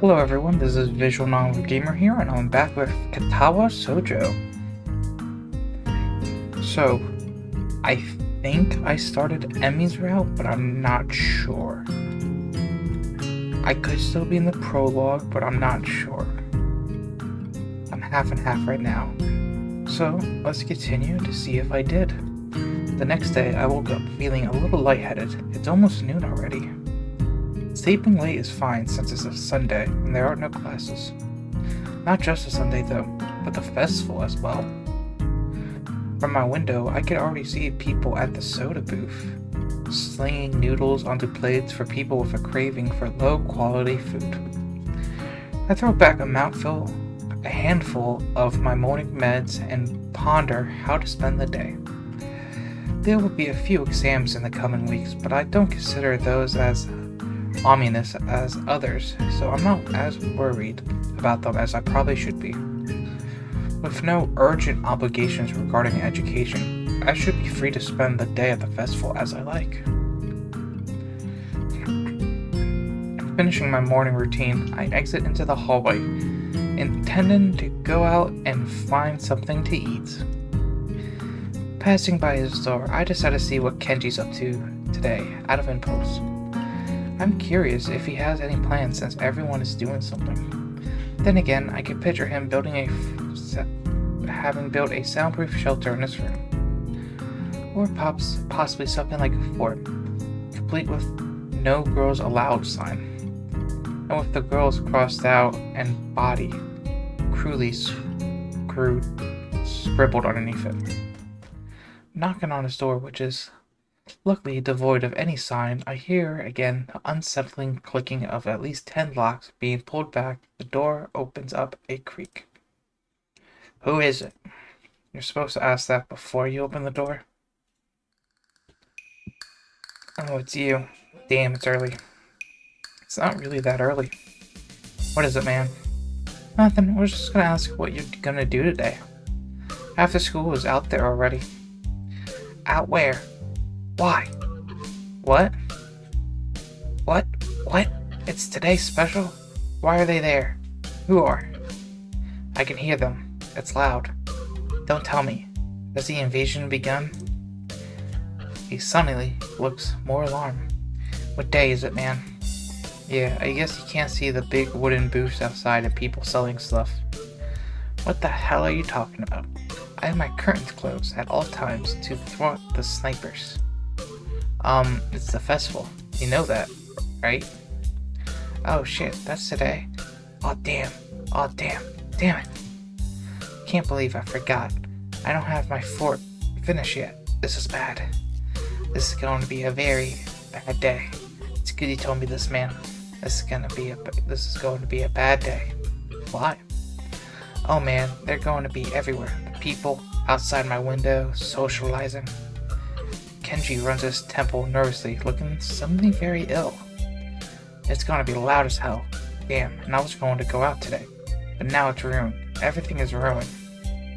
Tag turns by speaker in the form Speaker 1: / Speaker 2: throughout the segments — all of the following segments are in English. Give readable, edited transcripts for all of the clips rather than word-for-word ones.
Speaker 1: Hello everyone, this is Visual Novel Gamer here, and I'm back with Katawa Shoujo. So, I think I started Emmy's route, but I'm not sure. I could still be in the prologue, but I'm not sure. I'm half and half right now. So, let's continue to see if I did. The next day, I woke up feeling a little lightheaded. It's almost noon already. Sleeping late is fine since it's a Sunday and there are no classes. Not just a Sunday though, but the festival as well. From my window, I could already see people at the soda booth, slinging noodles onto plates for people with a craving for low-quality food. I throw back a handful of my morning meds and ponder how to spend the day. There will be a few exams in the coming weeks, but I don't consider those as ominous as others, so I'm not as worried about them as I probably should be. With no urgent obligations regarding education, I should be free to spend the day at the festival as I like. Finishing my morning routine, I exit into the hallway, intending to go out and find something to eat. Passing by his door, I decide to see what Kenji's up to today, out of impulse. I'm curious if he has any plans since everyone is doing something. Then again, I could picture him having built a soundproof shelter in his room. Or possibly something like a fort, complete with no girls allowed sign. And with the girls crossed out and body cruelly scribbled underneath it. Knocking on his door, which is luckily devoid of any sign, I hear again the unsettling clicking of at least 10 locks being pulled back. The door opens up a creak. Who is it? You're supposed to ask that before you open the door. Oh, it's you. Damn, it's early. It's not really that early. What is it, man? Nothing. We're just gonna ask what you're gonna do today. After school is out there already. Out where? Why? What? What? What? It's today's special? Why are they there? Who are? I can hear them. It's loud. Don't tell me. Has the invasion begun? He suddenly looks more alarmed. What day is it, man? Yeah, I guess you can't see the big wooden booths outside and people selling stuff. What the hell are you talking about? I have my curtains closed at all times to thwart the snipers. It's the festival. You know that, right? Oh shit, that's today. Oh damn. Damn it. Can't believe I forgot. I don't have my fort finished yet. This is bad. This is going to be a very bad day. It's good you told me this, man. This is going to be a bad day. Why? Oh man, they're going to be everywhere. The people outside my window socializing. Kenji runs his temple nervously, looking something very ill. It's gonna be loud as hell. Damn, and I was going to go out today. But now it's ruined. Everything is ruined.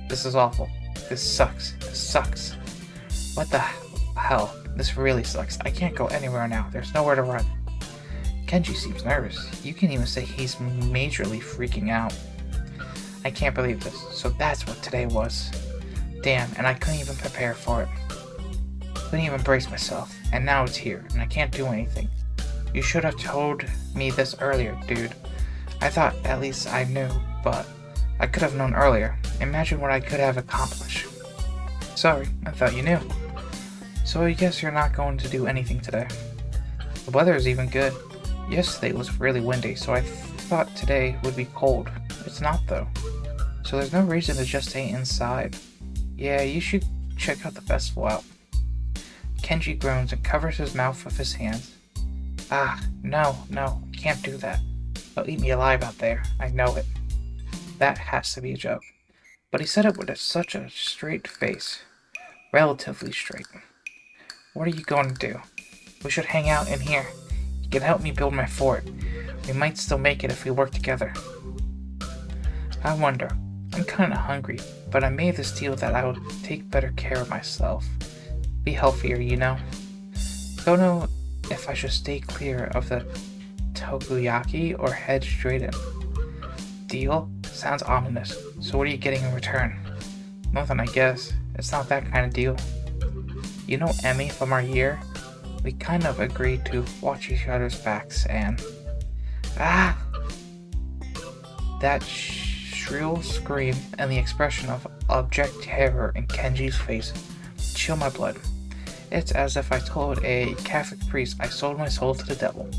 Speaker 1: This is awful. This sucks. What the hell? This really sucks. I can't go anywhere now. There's nowhere to run. Kenji seems nervous. You can even say he's majorly freaking out. I can't believe this. So that's what today was. Damn, and I couldn't even prepare for it. Couldn't even brace myself, and now it's here, and I can't do anything. You should have told me this earlier, dude. I thought at least I knew, but I could have known earlier. Imagine what I could have accomplished. Sorry, I thought you knew. So I guess you're not going to do anything today. The weather is even good. Yesterday was really windy, so I thought today would be cold. It's not though. So there's no reason to just stay inside. Yeah, you should check out the festival out. Kenji groans and covers his mouth with his hands. No, can't do that. They'll eat me alive out there. I know it. That has to be a joke. But he said it with such a straight face. Relatively straight. What are you going to do? We should hang out in here. You can help me build my fort. We might still make it if we work together. I wonder. I'm kinda hungry, but I made this deal that I will take better care of myself. Be healthier, you know? Don't know if I should stay clear of the takoyaki or head straight in. Deal? Sounds ominous. So what are you getting in return? Nothing, I guess. It's not that kind of deal. You know Emmy from our year? We kind of agreed to watch each other's backs and... Ah! That shrill scream and the expression of abject terror in Kenji's face chill my blood. It's as if I told a Catholic priest I sold my soul to the devil.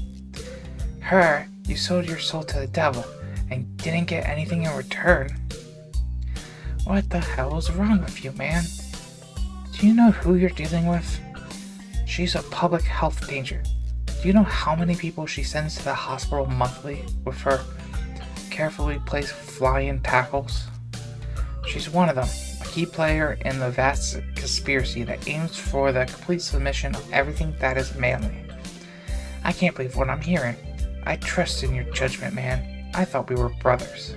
Speaker 1: Her, you sold your soul to the devil and didn't get anything in return? What the hell is wrong with you, man? Do you know who you're dealing with? She's a public health danger. Do you know how many people she sends to the hospital monthly with her carefully placed fly-in tackles? She's one of them, a key player in the vast conspiracy that aims for the complete submission of everything that is manly. I can't believe what I'm hearing. I trust in your judgment, man. I thought we were brothers.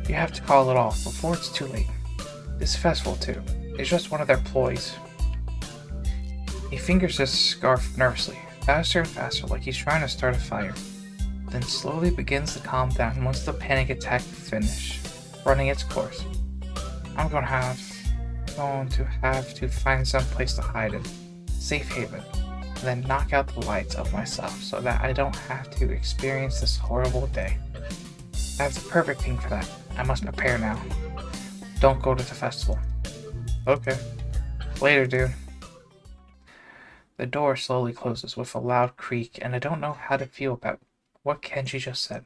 Speaker 1: You have to call it off before it's too late. This festival, too, is just one of their ploys. He fingers his scarf nervously, faster and faster, like he's trying to start a fire, then slowly begins to calm down once the panic attack finishes, running its course. I'm going to have to find some place to hide in, safe haven, and then knock out the lights of myself so that I don't have to experience this horrible day. That's the perfect thing for that. I must prepare now. Don't go to the festival. Okay. Later, dude. The door slowly closes with a loud creak, and I don't know how to feel about what Kenji just said.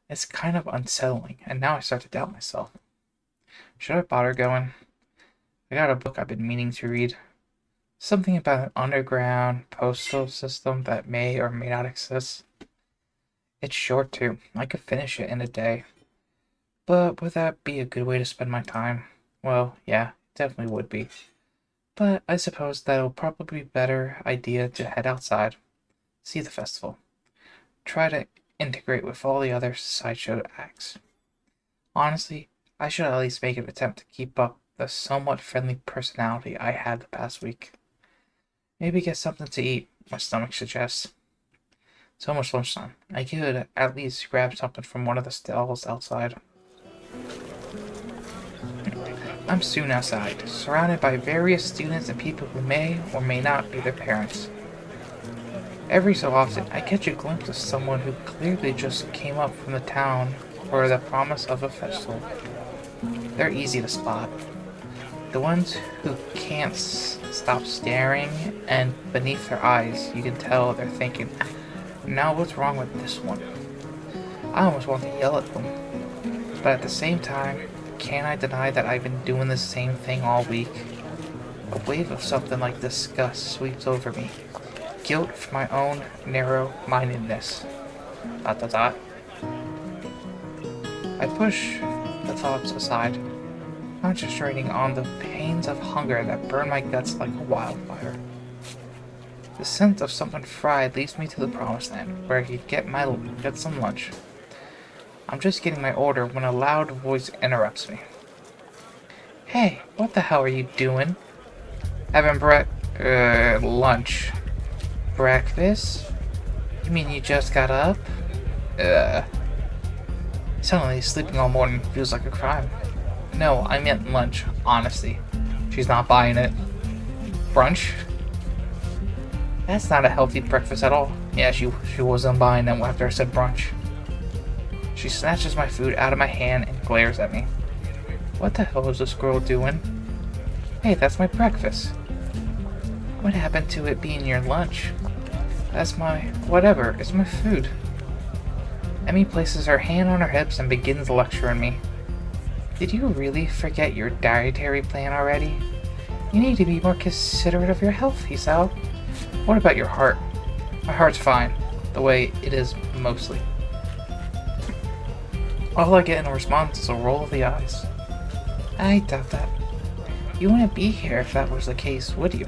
Speaker 1: It's kind of unsettling, and now I start to doubt myself. Should I bother going? I got a book I've been meaning to read. Something about an underground postal system that may or may not exist. It's short too. I could finish it in a day. But would that be a good way to spend my time? Well, yeah, it definitely would be. But I suppose that'll probably be a better idea to head outside, see the festival, try to integrate with all the other sideshow acts. Honestly, I should at least make an attempt to keep up the somewhat friendly personality I had the past week. Maybe get something to eat, my stomach suggests. It's almost lunchtime. I could at least grab something from one of the stalls outside. I'm soon outside, surrounded by various students and people who may or may not be their parents. Every so often, I catch a glimpse of someone who clearly just came up from the town for the promise of a festival. They're easy to spot. The ones who can't stop staring, and beneath their eyes, you can tell they're thinking, now what's wrong with this one? I almost want to yell at them, but at the same time, can't I deny that I've been doing the same thing all week? A wave of something like disgust sweeps over me. Guilt for my own narrow-mindedness. ... I push the thoughts aside, concentrating on the pains of hunger that burn my guts like a wildfire. The scent of something fried leads me to the promised land, where I could get some lunch. I'm just getting my order when a loud voice interrupts me. Hey, what the hell are you doing? Having lunch. Breakfast? You mean you just got up? Suddenly, sleeping all morning feels like a crime. No, I meant lunch, honestly. She's not buying it. Brunch? That's not a healthy breakfast at all. Yeah, she wasn't buying it after I said brunch. She snatches my food out of my hand and glares at me. What the hell is this girl doing? Hey, that's my breakfast. What happened to it being your lunch? That's my... whatever, it's my food. Emmy places her hand on her hips and begins lecturing me. Did you really forget your dietary plan already? You need to be more considerate of your health, Hisao. What about your heart? My heart's fine, the way it is mostly. All I get in response is a roll of the eyes. I doubt that. You wouldn't be here if that was the case, would you?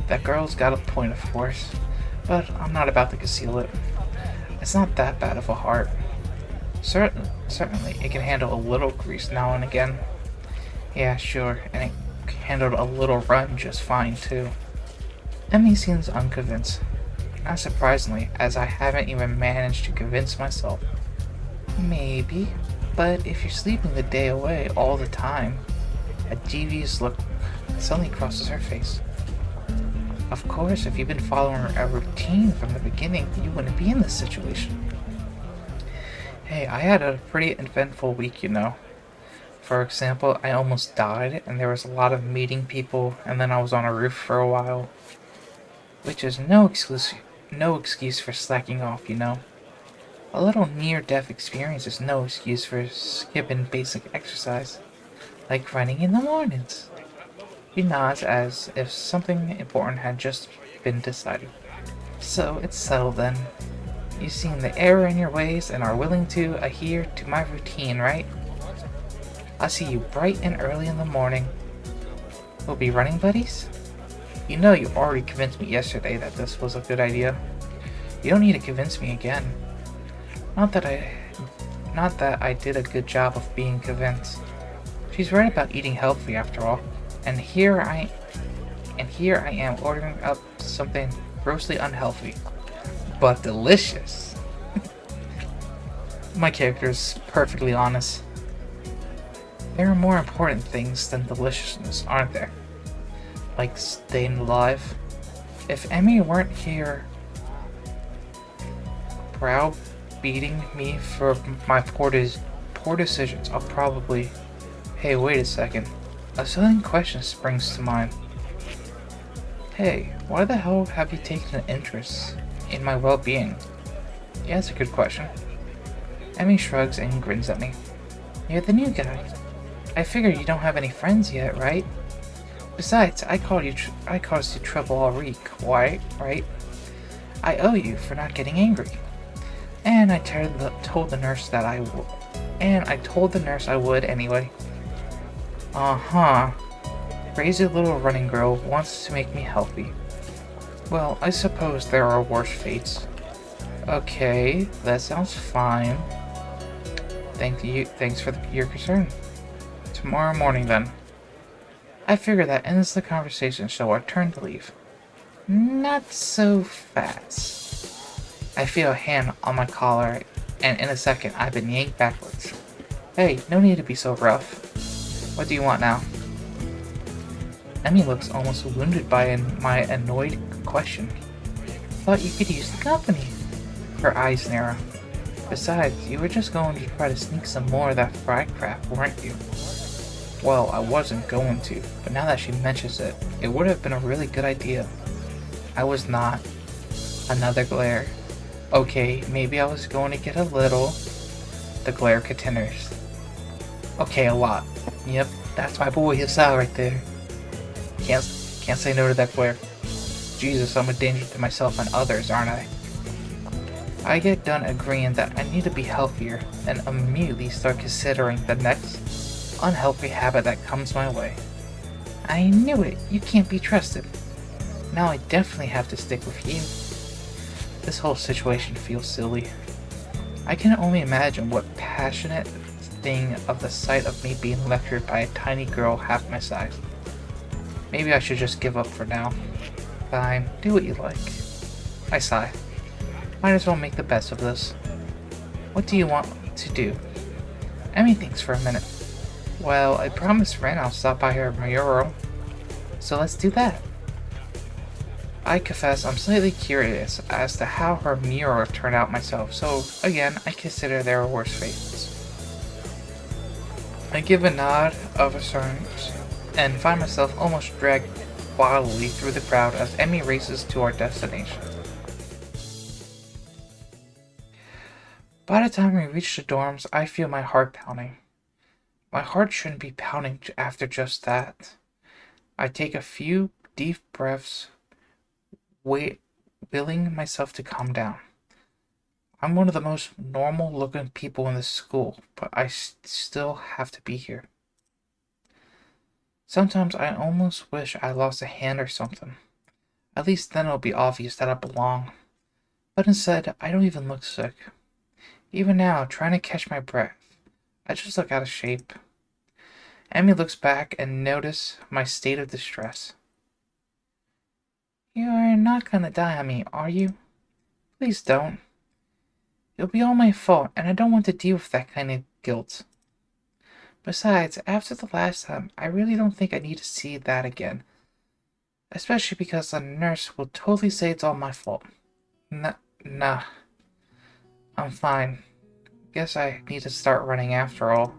Speaker 1: That girl's got a point, of course, but I'm not about to conceal it. It's not that bad of a heart. Certainly, it can handle a little grease now and again. Yeah, sure, and it handled a little run just fine, too. Emmy seems unconvinced. Not surprisingly, as I haven't even managed to convince myself. Maybe, but if you're sleeping the day away all the time, a devious look suddenly crosses her face. Of course, if you've been following a routine from the beginning, you wouldn't be in this situation. Hey, I had a pretty eventful week, you know. For example, I almost died, and there was a lot of meeting people, and then I was on a roof for a while, which is no excuse for slacking off, you know. A little near-death experience is no excuse for skipping basic exercise, like running in the mornings. He nods as if something important had just been decided. So it's settled then. You've seen the error in your ways and are willing to adhere to my routine, right? I'll see you bright and early in the morning. We'll be running buddies? You know you already convinced me yesterday that this was a good idea. You don't need to convince me again. Not that I did a good job of being convinced. She's right about eating healthy after all. And here I am ordering up something grossly unhealthy, but delicious. My character is perfectly honest. There are more important things than deliciousness, aren't there? Like staying alive. If Emmy weren't here, browbeating me for my poor decisions, I'll probably... Hey, wait a second. A sudden question springs to mind. Hey, why the hell have you taken an interest in my well-being? Yeah, that's a good question. Emmy shrugs and grins at me. You're the new guy. I figure you don't have any friends yet, right? Besides, I caused you trouble all week. Why, right? I owe you for not getting angry. And I told the nurse that I would. And I told the nurse I would anyway. Uh-huh. Crazy little running girl wants to make me healthy. Well, I suppose there are worse fates. Okay, that sounds fine. Thanks for your concern. Tomorrow morning, then. I figure that ends the conversation, so I turn to leave. Not so fast. I feel a hand on my collar, and in a second, I've been yanked backwards. Hey, no need to be so rough. What do you want now? Emmy looks almost wounded by my annoyed question. Thought you could use the company. Her eyes narrow. Besides, you were just going to try to sneak some more of that fried crap, weren't you? Well, I wasn't going to, but now that she mentions it, it would have been a really good idea. I was not. Another glare. Okay, maybe I was going to get a little. The glare continues. Okay, a lot. Yep, that's my boy Hisao right there. Can't say no to that glare. Jesus, I'm a danger to myself and others, aren't I? I get done agreeing that I need to be healthier and immediately start considering the next unhealthy habit that comes my way. I knew it, you can't be trusted. Now I definitely have to stick with you. This whole situation feels silly. I can only imagine what passionate thing of the sight of me being lectured by a tiny girl half my size. Maybe I should just give up for now. Fine, do what you like. I sigh. Might as well make the best of this. What do you want to do? Emmy thinks for a minute. Well, I promised Ren I'll stop by her mural, so let's do that. I confess I'm slightly curious as to how her mural turned out myself, so again, I consider there are worse fates. I give a nod of assurance and find myself almost dragged bodily through the crowd as Emmy races to our destination. By the time we reach the dorms, I feel my heart pounding. My heart shouldn't be pounding after just that. I take a few deep breaths, willing myself to calm down. I'm one of the most normal-looking people in this school, but I still have to be here. Sometimes I almost wish I lost a hand or something. At least then it'll be obvious that I belong. But instead, I don't even look sick. Even now, trying to catch my breath, I just look out of shape. Emmy looks back and notices my state of distress. You're not gonna die on me, are you? Please don't. It'll be all my fault, and I don't want to deal with that kind of guilt. Besides, after the last time, I really don't think I need to see that again. Especially because the nurse will totally say it's all my fault. Nah. I'm fine. Guess I need to start running after all.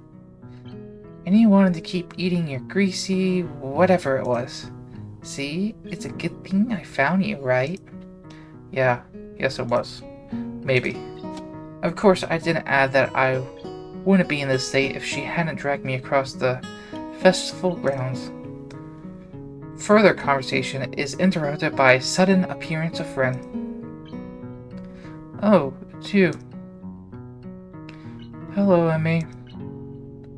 Speaker 1: And you wanted to keep eating your greasy whatever it was. See? It's a good thing I found you, right? Yeah, yes it was. Maybe. Of course, I didn't add that I wouldn't be in this state if she hadn't dragged me across the festival grounds. Further conversation is interrupted by a sudden appearance of Ren. Oh, it's you. Hello, Emmy.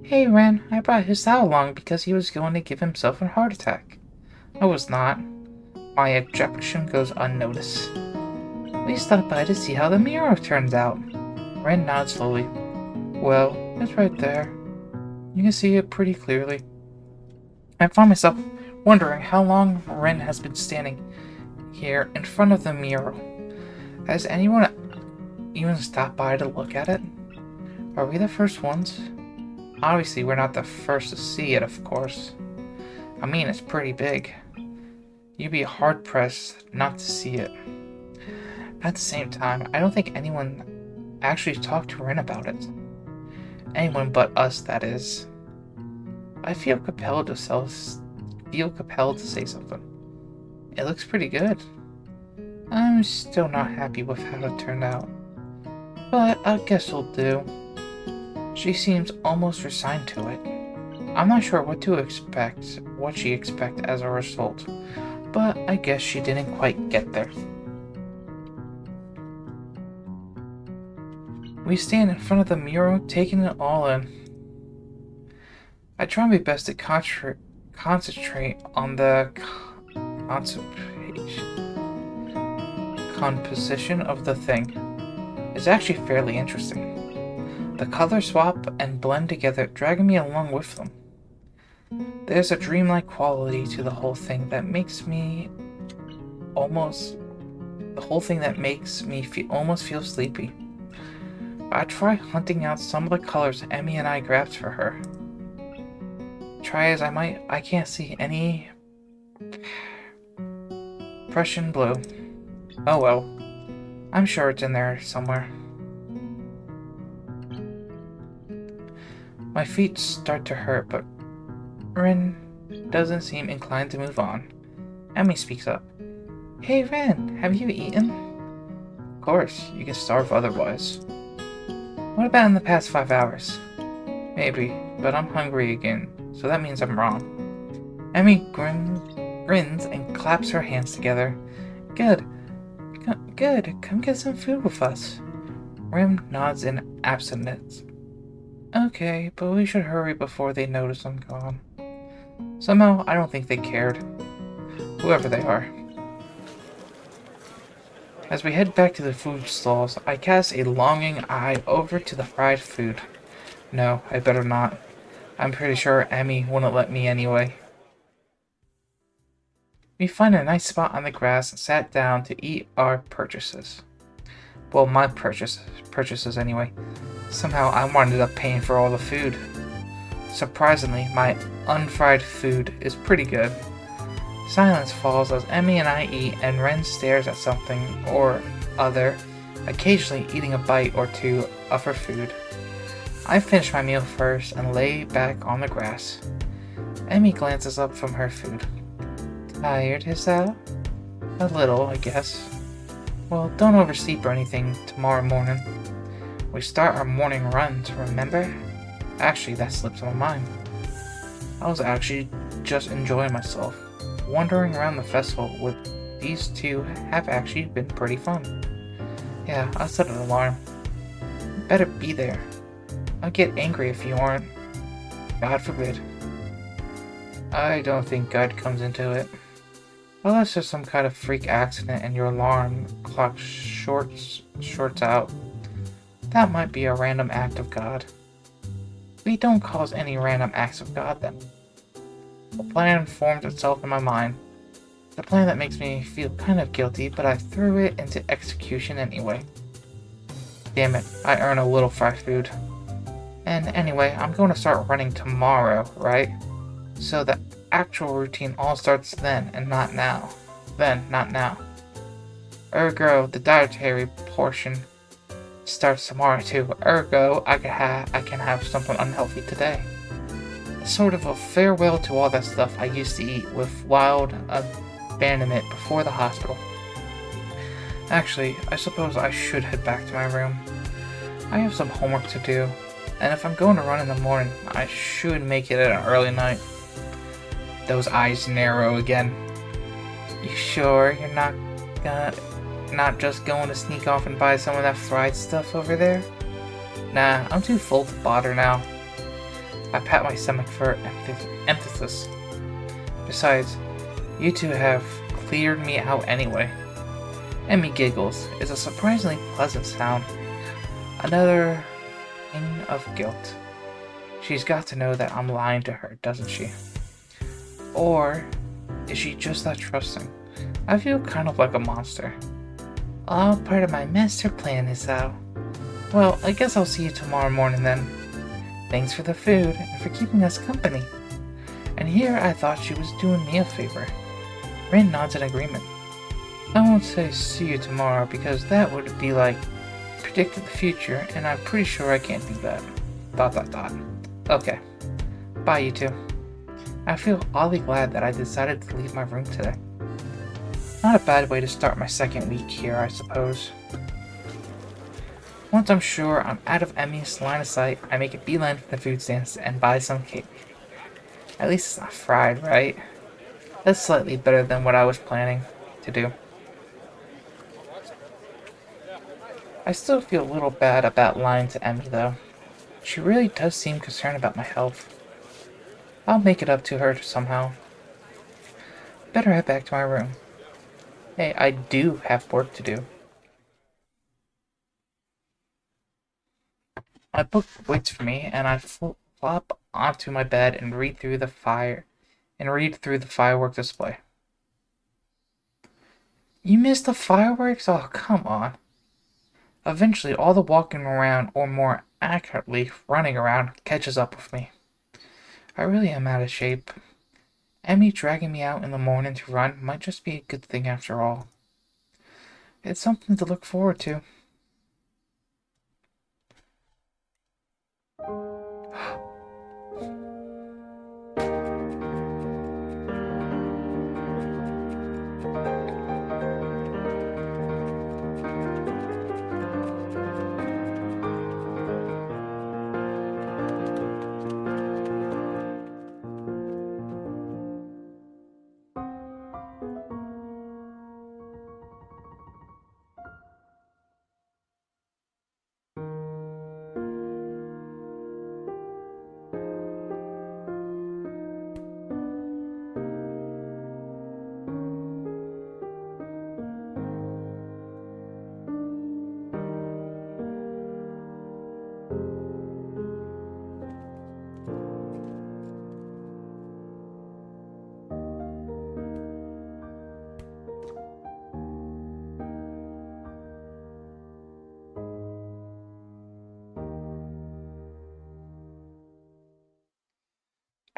Speaker 1: Hey, Ren, I brought Hisao along because he was going to give himself a heart attack. I was not. My objection goes unnoticed. We stopped by to see how the mirror turns out. Ren nods slowly. Well, it's right there. You can see it pretty clearly. I find myself wondering how long Ren has been standing here in front of the mural. Has anyone even stopped by to look at it? Are we the first ones? Obviously, we're not the first to see it, of course. I mean, it's pretty big. You'd be hard-pressed not to see it. At the same time, I don't think anyone actually talked to Ren about it. Anyone but us, that is. I feel compelled to say something. It looks pretty good. I'm still not happy with how it turned out. But I guess it'll do. She seems almost resigned to it. I'm not sure what she expects as a result, but I guess she didn't quite get there. We stand in front of the mural, taking it all in. I try my best to concentrate on the composition of the thing. It's actually fairly interesting. The colors swap and blend together, dragging me along with them. There's a dreamlike quality to the whole thing that makes me almost feel sleepy. I try hunting out some of the colors Emmy and I grabbed for her. Try as I might, I can't see any Prussian blue. Oh well. I'm sure it's in there somewhere. My feet start to hurt, but Ren doesn't seem inclined to move on. Emmy speaks up. Hey Ren, have you eaten? Of course, you can starve otherwise. What about in the past 5 hours? Maybe, but I'm hungry again, so that means I'm wrong. Emmy grins and claps her hands together. Good. Good, come get some food with us. Ren nods in absentness. Okay, but we should hurry before they notice I'm gone. Somehow, I don't think they cared. Whoever they are. As we head back to the food stalls, I cast a longing eye over to the fried food. No, I better not. I'm pretty sure Emmy wouldn't let me anyway. We find a nice spot on the grass and sat down to eat our purchases. Well, my purchases anyway. Somehow I ended up paying for all the food. Surprisingly, my unfried food is pretty good. Silence falls as Emmy and I eat and Ren stares at something or other, occasionally eating a bite or two of her food. I finish my meal first and lay back on the grass. Emmy glances up from her food. Tired, Hisao? A little, I guess. Well, don't oversleep or anything tomorrow morning. We start our morning runs, remember? Actually, that slipped my mind. I was actually just enjoying myself. Wandering around the festival with these two have actually been pretty fun. Yeah, I'll set an alarm. Better be there. I'll get angry if you aren't. God forbid. I don't think God comes into it. Unless there's some kind of freak accident and your alarm clock shorts out. That might be a random act of God. We don't cause any random acts of God then. A plan forms itself in my mind. a plan that makes me feel kind of guilty, but I threw it into execution anyway. Damn it, I earn a little fast food. And anyway, I'm going to start running tomorrow, right? So the actual routine all starts then and not now. Then, not now. Ergo, the dietary portion starts tomorrow too. Ergo, I can have something unhealthy today. Sort of a farewell to all that stuff I used to eat with wild abandonment before the hospital. Actually, I suppose I should head back to my room. I have some homework to do, and if I'm going to run in the morning, I should make it at an early night. Those eyes narrow again. You sure you're not just going to sneak off and buy some of that fried stuff over there? Nah, I'm too full to bother now. I pat my stomach for emphasis. Besides, you two have cleared me out anyway. Emmy giggles. It's a surprisingly pleasant sound. Another thing of guilt. She's got to know that I'm lying to her, doesn't she? Or is she just that trusting? I feel kind of like a monster. All part of my master plan is how. Well, I guess I'll see you tomorrow morning then. Thanks for the food and for keeping us company. And here I thought she was doing me a favor. Rin nods in agreement. I won't say see you tomorrow because that would be like predicted the future and I'm pretty sure I can't do that. ... Okay. Bye you two. I feel oddly glad that I decided to leave my room today. Not a bad way to start my second week here, I suppose. Once I'm sure I'm out of Emmy's line of sight, I make a beeline for the food stands and buy some cake. At least it's not fried, right? That's slightly better than what I was planning to do. I still feel a little bad about lying to Emmy, though. She really does seem concerned about my health. I'll make it up to her somehow. Better head back to my room. Hey, I do have work to do. My book waits for me, and I flop onto my bed and read through the firework display. You missed the fireworks? Oh, come on. Eventually, all the walking around, or more accurately, running around, catches up with me. I really am out of shape. Emmy dragging me out in the morning to run might just be a good thing after all. It's something to look forward to.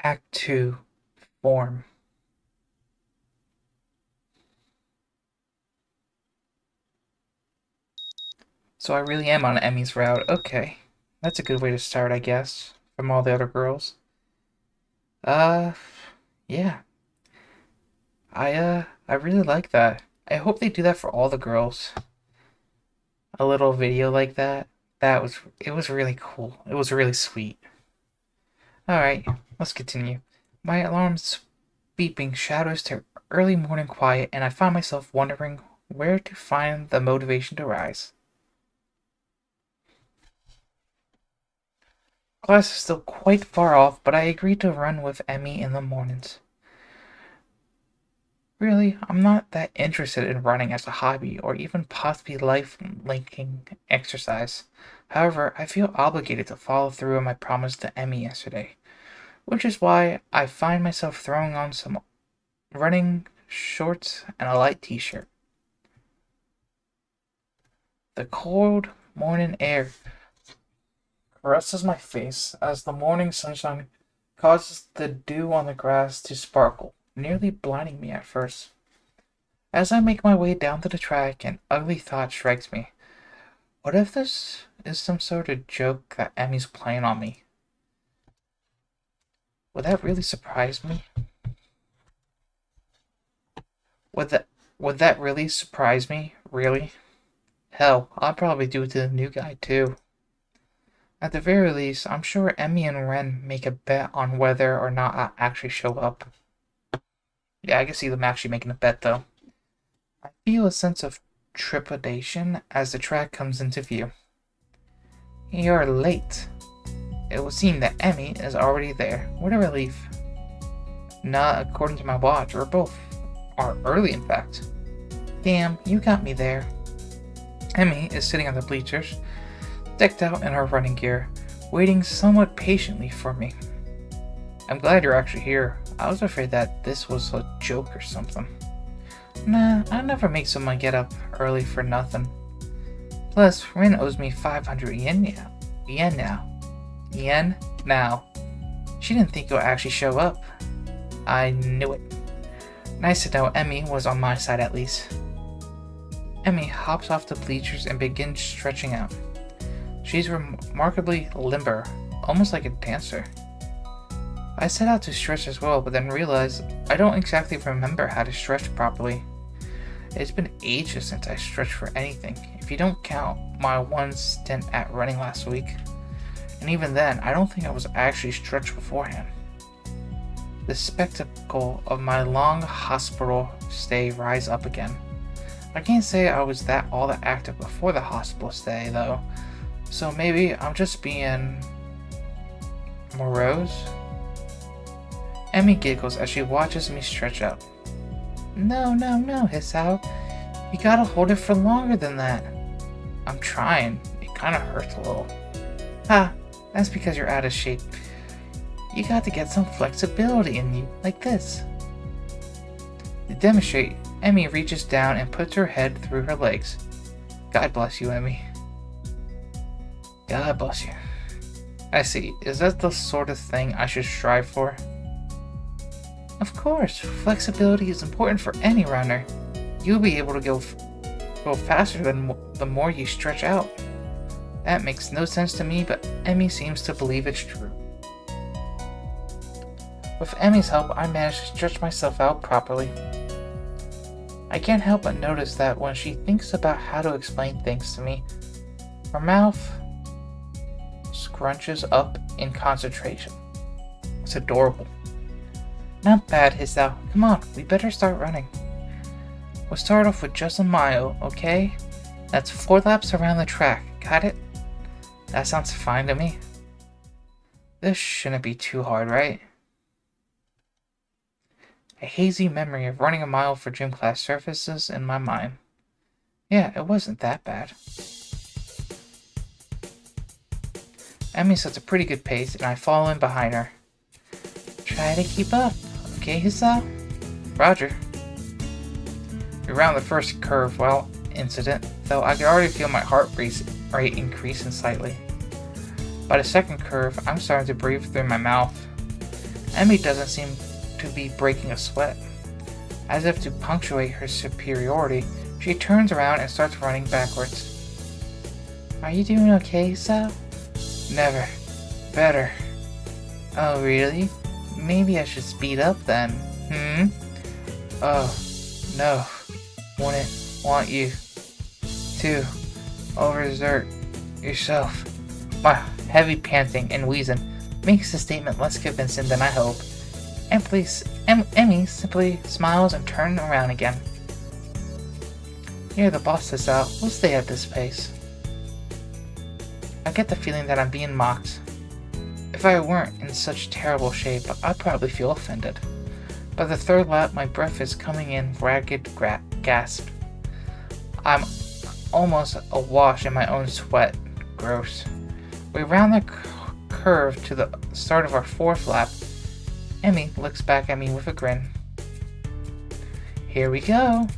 Speaker 1: Act 2. Form. So I really am on Emmy's route. Okay. That's a good way to start, I guess, from all the other girls. Yeah. I really like that. I hope they do that for all the girls. A little video like that. It was really cool. It was really sweet. Alright, let's continue. My alarm's beeping shadows to early morning quiet, and I find myself wondering where to find the motivation to rise. Class is still quite far off, but I agree to run with Emmy in the mornings. Really, I'm not that interested in running as a hobby or even possibly life-linking exercise. However, I feel obligated to follow through on my promise to Emmy yesterday, which is why I find myself throwing on some running shorts, and a light t-shirt. The cold morning air caresses my face as the morning sunshine causes the dew on the grass to sparkle, nearly blinding me at first. As I make my way down to the track, an ugly thought strikes me. What if this is some sort of joke that Emmy's playing on me? Would that really surprise me? Would that really surprise me? Really? Hell, I'll probably do it to the new guy too. At the very least, I'm sure Emmy and Ren make a bet on whether or not I actually show up. Yeah, I can see them actually making a bet though. I feel a sense of trepidation as the track comes into view. You're late. It would seem that Emmy is already there. What a relief. Not according to my watch, or both are early in fact. Damn, you got me there. Emmy is sitting on the bleachers, decked out in her running gear, waiting somewhat patiently for me. I'm glad you're actually here. I was afraid that this was a joke or something. Nah, I never make someone get up early for nothing. Plus, Rin owes me 500 yen now. Yen now. She didn't think you'll actually show up. I knew it. Nice to know Emmy was on my side at least. Emmy hops off the bleachers and begins stretching out. She's remarkably limber, almost like a dancer. I set out to stretch as well, but then realized I don't exactly remember how to stretch properly. It's been ages since I stretched for anything, if you don't count my one stint at running last week. And even then, I don't think I was actually stretched beforehand. The spectacle of my long hospital stay rise up again. I can't say I was all that active before the hospital stay, though, so maybe I'm just being morose? Emmy giggles as she watches me stretch out. No, Hisao. You gotta hold it for longer than that. I'm trying. It kinda hurts a little. Ha! That's because you're out of shape. You got to get some flexibility in you, like this. To demonstrate, Emmy reaches down and puts her head through her legs. God bless you, Emmy. God bless you. I see. Is that the sort of thing I should strive for? Of course. Flexibility is important for any runner. You'll be able to go faster than the more you stretch out. That makes no sense to me, but Emmy seems to believe it's true. With Emmy's help, I managed to stretch myself out properly. I can't help but notice that when she thinks about how to explain things to me, her mouth scrunches up in concentration. It's adorable. Not bad, Hisao. Come on, we better start running. We'll start off with just a mile, okay? That's 4 laps around the track. Got it? That sounds fine to me. This shouldn't be too hard, right? A hazy memory of running a mile for gym class surfaces in my mind. Yeah, it wasn't that bad. Emmy sets a pretty good pace, and I fall in behind her. Try to keep up, okay, Hisao? Roger. We round the first curve, incident, though I could already feel my heart rate increasing slightly. By the second curve, I'm starting to breathe through my mouth. Emmy doesn't seem to be breaking a sweat. As if to punctuate her superiority, she turns around and starts running backwards. Are you doing okay, Hisao? Never. Better. Oh, really? Maybe I should speed up then. Oh, no. Wouldn't want you to overexert yourself. My heavy panting and wheezing makes the statement less convincing than I hope. Emmy simply smiles and turns around again. Here, the boss is out. We'll stay at this pace. I get the feeling that I'm being mocked. If I weren't in such terrible shape, I'd probably feel offended. By the third lap, my breath is coming in ragged gasp. I'm almost awash in my own sweat. Gross. We round the curve to the start of our 4th lap. Emmy looks back at me with a grin. Here we go.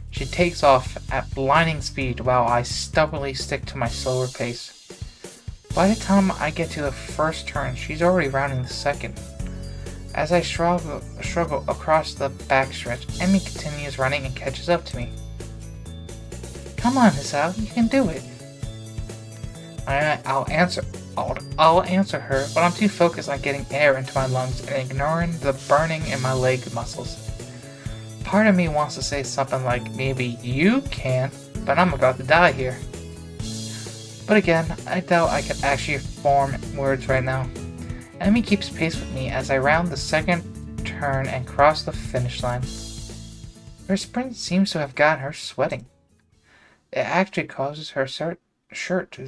Speaker 1: She takes off at blinding speed while I stubbornly stick to my slower pace. By the time I get to the first turn, she's already rounding the second. As I struggle across the backstretch, Emmy continues running and catches up to me. Come on, Hisao, you can do it. I'll answer her, but I'm too focused on getting air into my lungs and ignoring the burning in my leg muscles. Part of me wants to say something like, maybe you can, but I'm about to die here. But again, I doubt I could actually form words right now. Emmy keeps pace with me as I round the second turn and cross the finish line. Her sprint seems to have gotten her sweating. It actually causes her shirt to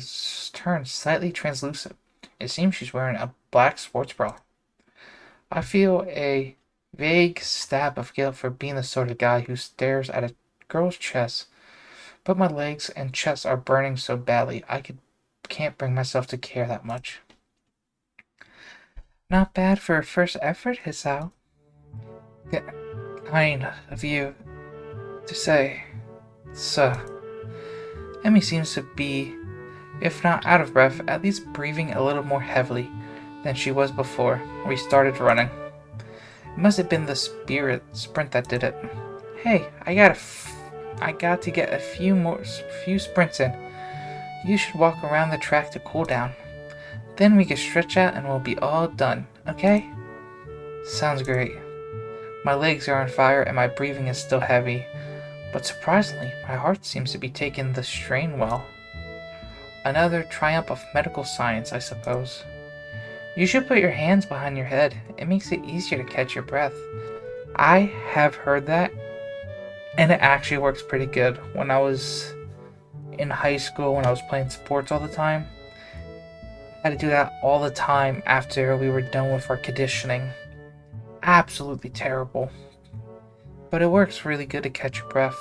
Speaker 1: turn slightly translucent. It seems she's wearing a black sports bra. I feel a vague stab of guilt for being the sort of guy who stares at a girl's chest, but my legs and chest are burning so badly can't bring myself to care that much. Not bad for a first effort, Hisao. Kind of you to say. So, Emmy seems to be, if not out of breath, at least breathing a little more heavily than she was before we started running. It must have been the sprint that did it. Hey, I got to get a few sprints in. You should walk around the track to cool down. Then we can stretch out and we'll be all done, okay? Sounds great. My legs are on fire and my breathing is still heavy, but surprisingly, my heart seems to be taking the strain well. Another triumph of medical science, I suppose. You should put your hands behind your head. It makes it easier to catch your breath. I have heard that, and it actually works pretty good. When I was in high school, when I was playing sports all the time, I had to do that all the time after we were done with our conditioning. Absolutely terrible. But it works really good to catch your breath.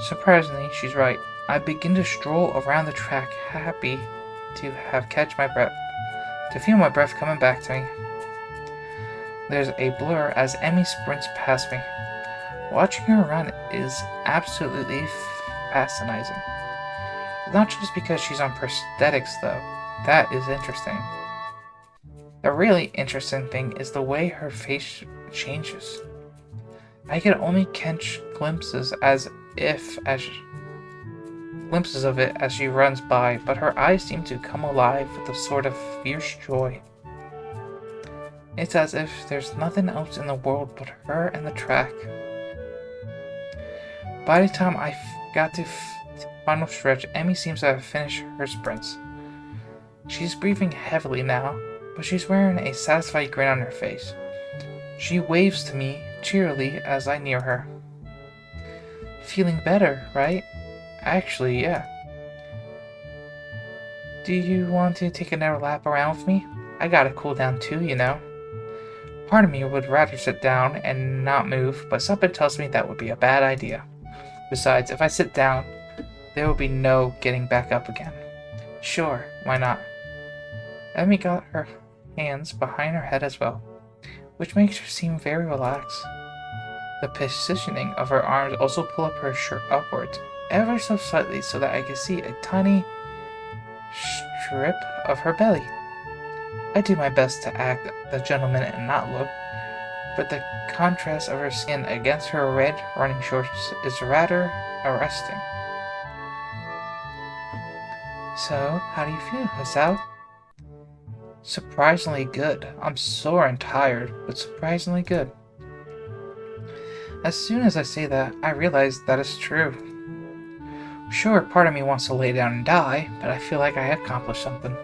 Speaker 1: Surprisingly, she's right. I begin to stroll around the track, happy to feel my breath coming back to me. There's a blur as Emmy sprints past me. Watching her run is absolutely fascinating. Not just because she's on prosthetics though. That is interesting. The really interesting thing is the way her face changes. I can only catch glimpses of it as she runs by, but her eyes seem to come alive with a sort of fierce joy. It's as if there's nothing else in the world but her and the track. By the time I got to the final stretch, Emmy seems to have finished her sprints. She's breathing heavily now, but she's wearing a satisfied grin on her face. She waves to me cheerily as I near her. Feeling better, right? Actually, yeah. Do you want to take another lap around with me? I gotta cool down too, you know. Part of me would rather sit down and not move, but something tells me that would be a bad idea. Besides, if I sit down, there will be no getting back up again. Sure, why not? Emmy got her hands behind her head as well, which makes her seem very relaxed. The positioning of her arms also pull up her shirt upwards, ever so slightly so that I can see a tiny strip of her belly. I do my best to act the gentleman and not look, but the contrast of her skin against her red running shorts is rather arresting. So, how do you feel, Hisao? Surprisingly good. I'm sore and tired, but surprisingly good. As soon as I say that, I realize that it's true. Sure, part of me wants to lay down and die, but I feel like I have accomplished something.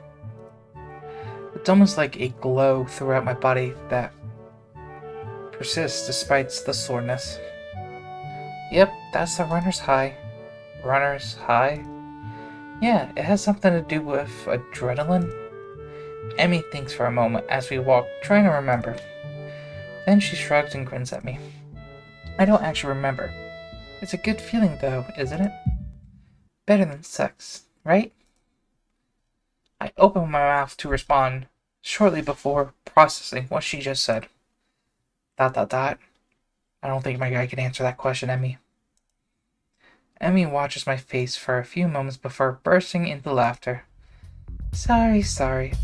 Speaker 1: It's almost like a glow throughout my body that persists despite the soreness. Yep, that's the runner's high. Runner's high? Yeah, it has something to do with adrenaline. Emmy thinks for a moment as we walk, trying to remember. Then she shrugs and grins at me. I don't actually remember. It's a good feeling though, isn't it? Better than sex, right? I open my mouth to respond shortly before processing what she just said. Dot dot dot. I don't think my guy can answer that question, Emmy. Emmy watches my face for a few moments before bursting into laughter. Sorry,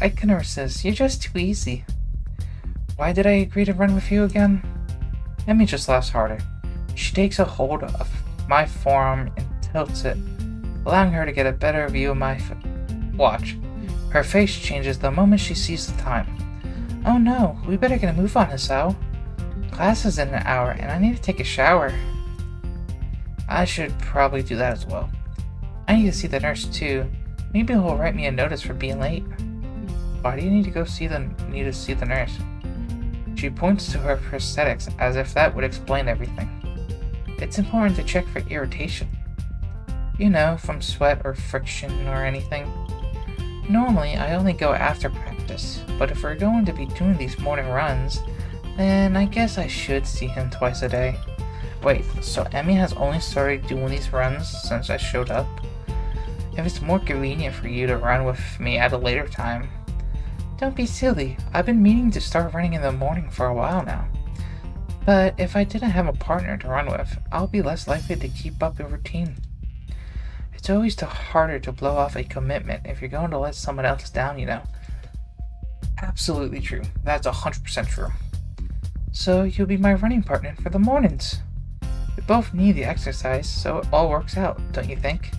Speaker 1: I couldn't resist. You're just too easy. Why did I agree to run with you again? Emmy just laughs harder. She takes a hold of my forearm and tilts it, allowing her to get a better view of my watch. Her face changes the moment she sees the time. Oh no, we better get a move on, Hisao. Class is in an hour, and I need to take a shower. I should probably do that as well. I need to see the nurse too. Maybe he'll write me a notice for being late. Why do you need to see the nurse? She points to her prosthetics as if that would explain everything. It's important to check for irritation. You know, from sweat or friction or anything. Normally, I only go after practice, but if we're going to be doing these morning runs, then I guess I should see him twice a day. Wait, so Emmy has only started doing these runs since I showed up? If it's more convenient for you to run with me at a later time. Don't be silly, I've been meaning to start running in the morning for a while now. But if I didn't have a partner to run with, I'll be less likely to keep up a routine. It's always harder to blow off a commitment if you're going to let someone else down, you know. Absolutely true. That's 100% true. So you'll be my running partner for the mornings. We both need the exercise, so it all works out, don't you think?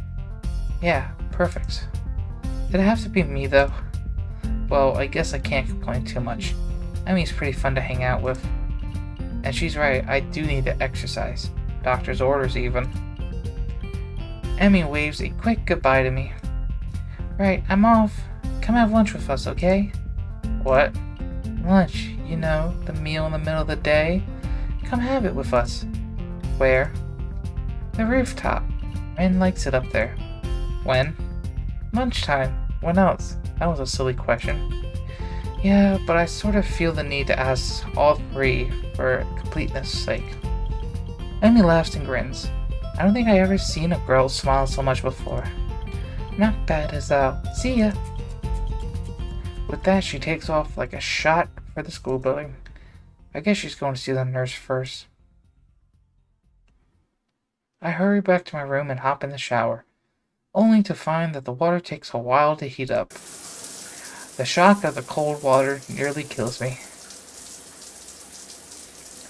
Speaker 1: Yeah, perfect. Did it have to be me, though? Well, I guess I can't complain too much. Emmy's pretty fun to hang out with. And she's right, I do need to exercise. Doctor's orders, even. Emmy waves a quick goodbye to me. Right, I'm off. Come have lunch with us, okay? What? Lunch, you know, the meal in the middle of the day. Come have it with us. Where? The rooftop. Ren likes it up there. When? Lunchtime. When else? That was a silly question. Yeah, but I sort of feel the need to ask all three for completeness' sake. Emmy laughs and grins. I don't think I ever seen a girl smile so much before. Not bad as see ya. With that, she takes off like a shot for the school building. I guess she's going to see the nurse first. I hurry back to my room and hop in the shower, only to find that the water takes a while to heat up. The shock of the cold water nearly kills me.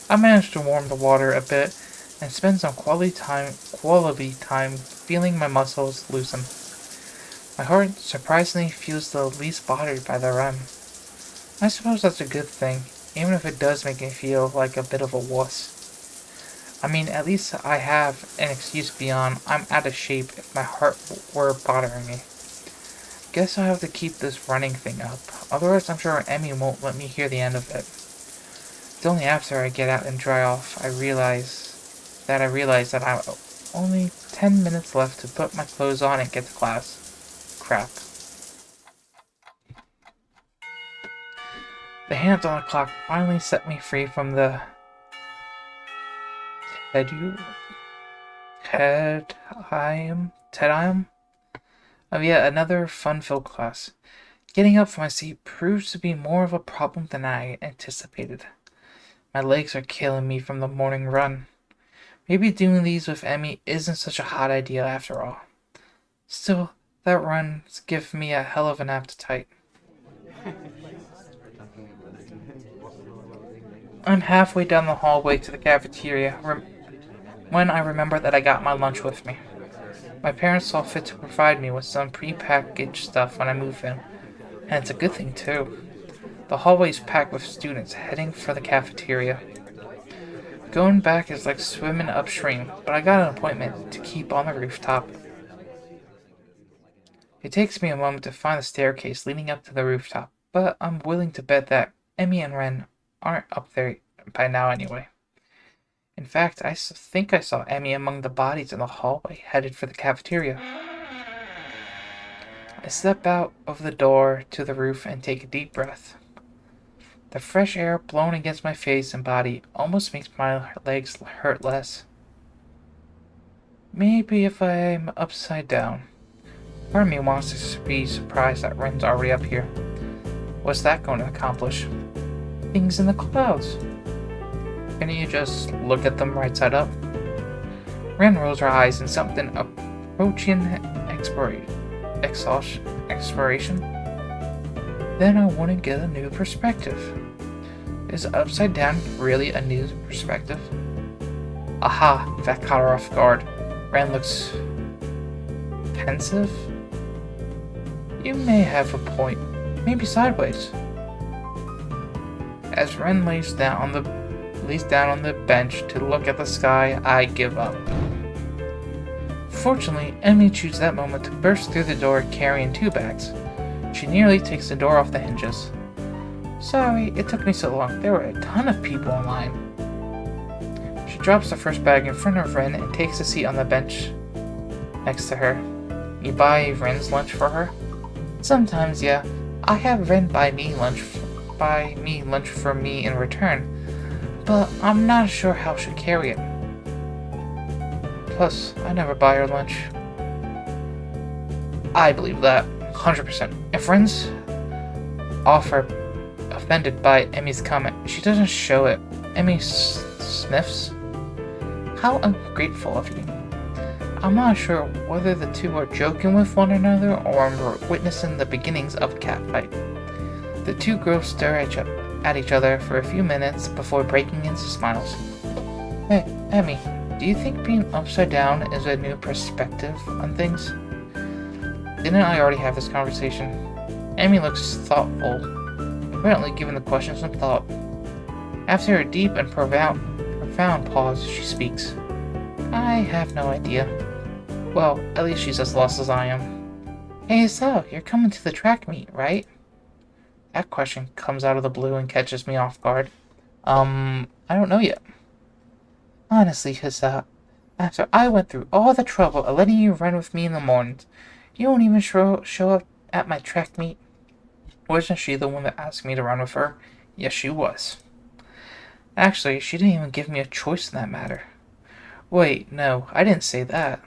Speaker 1: I manage to warm the water a bit and spend some quality time feeling my muscles loosen. My heart surprisingly feels the least bothered by the run. I suppose that's a good thing, even if it does make me feel like a bit of a wuss. I mean, at least I have an excuse beyond I'm out of shape if my heart were bothering me. Guess I'll have to keep this running thing up, otherwise I'm sure Emmy won't let me hear the end of it. It's only after I get out and dry off I realize that I have only 10 minutes left to put my clothes on and get to class. Crap. The hands on the clock finally set me free from the tedium of yet another fun-filled class. Getting up from my seat proves to be more of a problem than I anticipated. My legs are killing me from the morning run. Maybe doing these with Emmy isn't such a hot idea after all. Still, that run's given me a hell of an appetite. I'm halfway down the hallway to the cafeteria when I remember that I got my lunch with me. My parents saw fit to provide me with some pre-packaged stuff when I moved in, and it's a good thing too. The hallway's packed with students heading for the cafeteria. Going back is like swimming upstream, but I got an appointment to keep on the rooftop. It takes me a moment to find the staircase leading up to the rooftop, but I'm willing to bet that Emmy and Ren aren't up there by now anyway. In fact, I think I saw Emmy among the bodies in the hallway headed for the cafeteria. I step out of the door to the roof and take a deep breath. The fresh air blowing against my face and body almost makes my legs hurt less. Maybe if I'm upside down. Part of me wants to be surprised that Ren's already up here. What's that going to accomplish? Things in the clouds. Can you just look at them right side up? Ren rolls her eyes in something approaching exploration. Then I want to get a new perspective. Is upside down really a new perspective? Aha! That caught her off guard. Ren looks pensive. You may have a point. Maybe sideways. As Ren lays down on the bench to look at the sky, I give up. Fortunately, Emmy chooses that moment to burst through the door carrying 2 bags. She nearly takes the door off the hinges. Sorry, it took me so long. There were a ton of people in line. She drops the first bag in front of Ren and takes a seat on the bench next to her. You buy Ren's lunch for her? Sometimes, yeah. I have Ren buy me lunch for me in return, but I'm not sure how she'll carry it. Plus, I never buy her lunch. I believe that, 100%. If Ren's offended by Emmy's comment, she doesn't show it. Emmy sniffs. How ungrateful of you. I'm not sure whether the two are joking with one another or are witnessing the beginnings of a catfight. The 2 girls stare at each other for a few minutes before breaking into smiles. Hey, Emmy, do you think being upside down is a new perspective on things? Didn't I already have this conversation? Emmy looks thoughtful, apparently giving the question some thought. After a deep and profound pause, she speaks. I have no idea. Well, at least she's as lost as I am. Hey, so, you're coming to the track meet, right? That question comes out of the blue and catches me off guard. I don't know yet. Honestly, Hisa, after I went through all the trouble of letting you run with me in the mornings, you won't even show up at my track meet. Wasn't she the one that asked me to run with her? Yes, she was. Actually, she didn't even give me a choice in that matter. Wait, no, I didn't say that.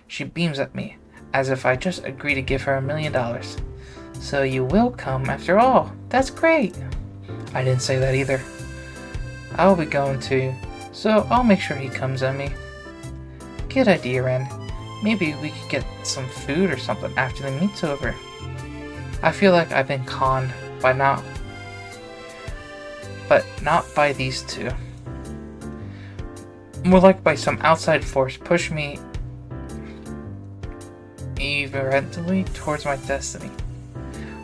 Speaker 1: She beams at me, as if I just agreed to give her $1 million. So you will come after all. That's great. I didn't say that either. I'll be going to, so I'll make sure he comes on me. Good idea, Ren. Maybe we could get some food or something after the meet's over. I feel like I've been conned but not by these 2. More like by some outside force push me eventually towards my destiny.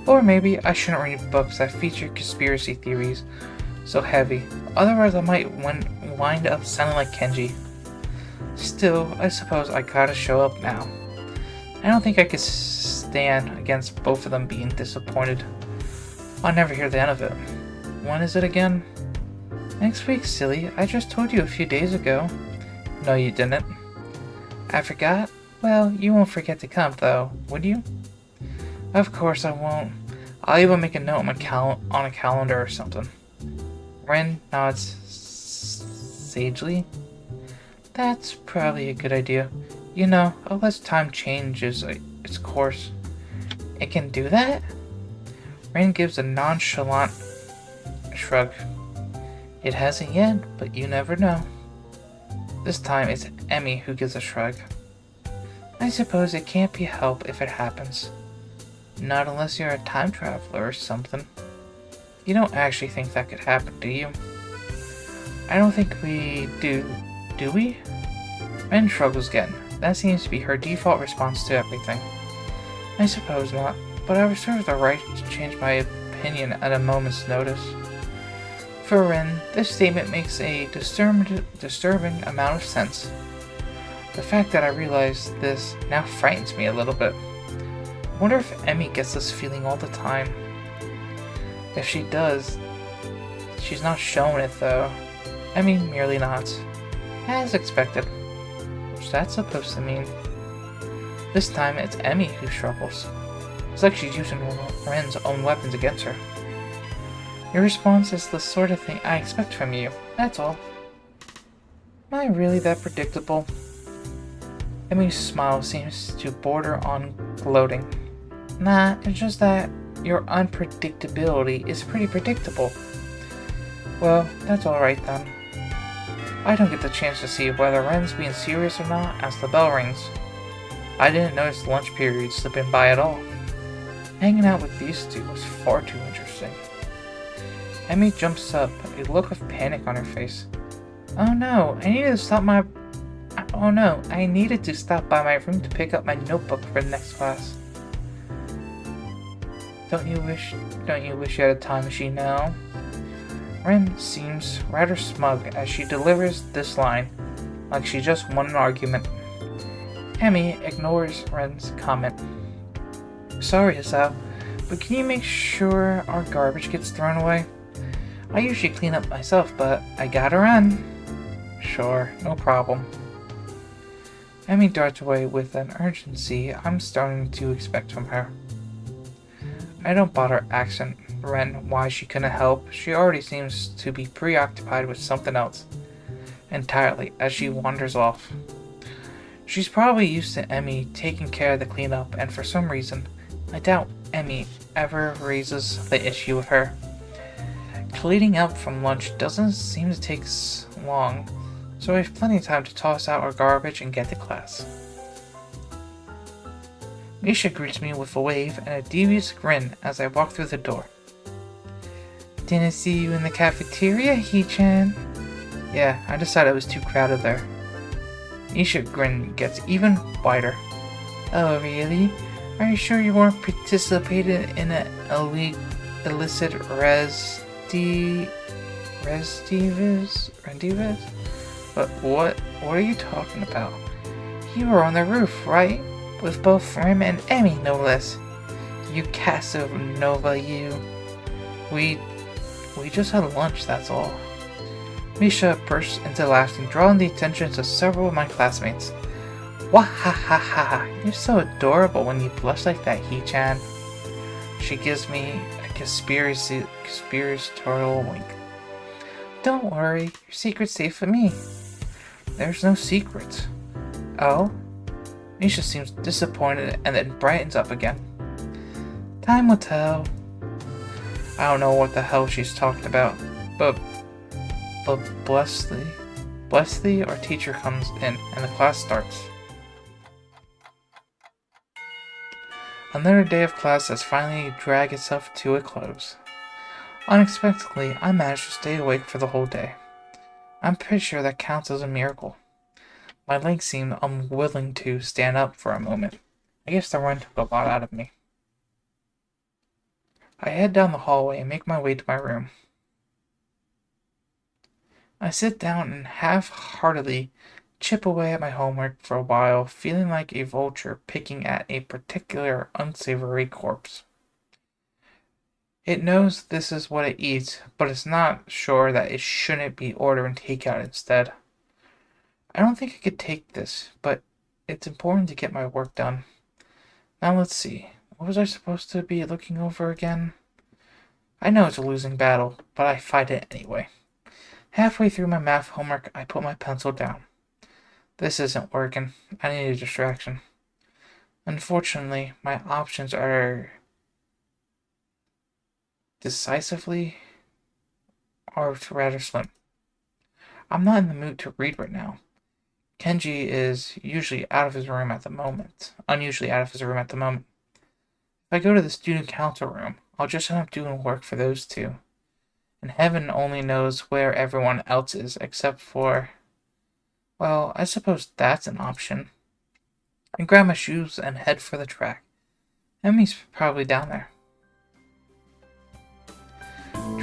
Speaker 1: Or maybe I shouldn't read books that feature conspiracy theories so heavy, otherwise I might wind up sounding like Kenji. Still, I suppose I gotta show up now. I don't think I could stand against both of them being disappointed. I'll never hear the end of it. When is it again? Next week, silly. I just told you a few days ago. No, you didn't. I forgot? Well, you won't forget to come, though, would you? Of course I won't. I'll even make a note on a calendar or something. Ren nods sagely. That's probably a good idea. You know, unless time changes its course. It can do that? Ren gives a nonchalant shrug. It hasn't yet, but you never know. This time it's Emmy who gives a shrug. I suppose it can't be helped if it happens. Not unless you're a time traveler or something. You don't actually think that could happen, do you? I don't think we do. Do we? Ren struggles again. That seems to be her default response to everything. I suppose not, but I reserve the right to change my opinion at a moment's notice. For Ren, this statement makes a disturbing amount of sense. The fact that I realize this now frightens me a little bit. I wonder if Emmy gets this feeling all the time. If she does, she's not showing it though. Emmy merely nods. As expected. What's that supposed to mean? This time it's Emmy who struggles. It's like she's using Ren's own weapons against her. Your response is the sort of thing I expect from you, that's all. Am I really that predictable? Emmy's smile seems to border on gloating. Nah, it's just that your unpredictability is pretty predictable. Well, that's alright then. I don't get the chance to see whether Ren's being serious or not as the bell rings. I didn't notice the lunch period slipping by at all. Hanging out with these two was far too interesting. Emmy jumps up, a look of panic on her face. Oh no, I needed to stop by my room to pick up my notebook for the next class. Don't you wish you had a time machine now? Ren seems rather smug as she delivers this line, like she just won an argument. Emmy ignores Ren's comment. Sorry, Hisao, but can you make sure our garbage gets thrown away? I usually clean up myself, but I gotta run. Sure, no problem. Emmy darts away with an urgency I'm starting to expect from her. I don't bother asking Ren why she couldn't help. She already seems to be preoccupied with something else entirely as she wanders off. She's probably used to Emmy taking care of the cleanup, and for some reason, I doubt Emmy ever raises the issue with her. Cleaning up from lunch doesn't seem to take long, so we have plenty of time to toss out our garbage and get to class. Misha greets me with a wave and a devious grin as I walk through the door. Didn't see you in the cafeteria, Hee-chan. Yeah, I decided it was too crowded there. Misha's grin gets even wider. Oh, really? Are you sure you weren't participating in an illicit rendezvous? But what are you talking about? You were on the roof, right? With both Rim and Emmy, no less. You Casanova, you. We just had lunch, that's all. Misha bursts into laughing, drawing the attention of several of my classmates. Wah-ha-ha-ha! You're so adorable when you blush like that, Hee-chan. She gives me a conspiratorial wink. Don't worry, your secret's safe with me. There's no secret. Oh? Misha seems disappointed and then brightens up again. Time will tell. I don't know what the hell she's talking about, but bless thee, our teacher comes in and the class starts. Another day of class has finally dragged itself to a close. Unexpectedly, I managed to stay awake for the whole day. I'm pretty sure that counts as a miracle. My legs seemed unwilling to stand up for a moment. I guess the run took a lot out of me. I head down the hallway and make my way to my room. I sit down and half-heartedly chip away at my homework for a while, feeling like a vulture picking at a particular unsavory corpse. It knows this is what it eats, but it's not sure that it shouldn't be ordering takeout instead. I don't think I could take this, but it's important to get my work done. Now let's see. What was I supposed to be looking over again? I know it's a losing battle, but I fight it anyway. Halfway through my math homework, I put my pencil down. This isn't working. I need a distraction. Unfortunately, my options are rather slim. I'm not in the mood to read right now. Kenji is unusually out of his room at the moment. If I go to the student council room, I'll just end up doing work for those two. And heaven only knows where everyone else is, except for... Well, I suppose that's an option. I grab my shoes and head for the track. Emmy's probably down there.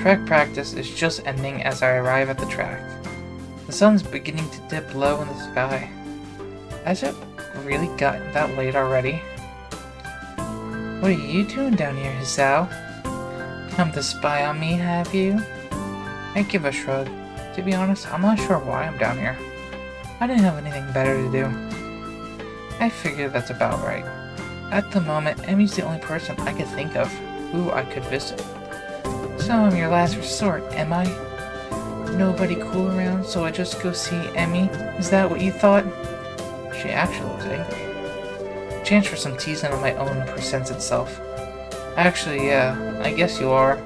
Speaker 1: Track practice is just ending as I arrive at the track. The sun's beginning to dip low in the sky. Has it really gotten that late already? What are you doing down here, Hisao? Come to spy on me, have you? I give a shrug. To be honest, I'm not sure why I'm down here. I didn't have anything better to do. I figure that's about right. At the moment, Emmy's the only person I could think of who I could visit. So I'm your last resort, am I? Nobody cool around, so I just go see Emmy? Is that what you thought? She actually looks angry. Chance for some teasing on my own presents itself. Actually, yeah, I guess you are.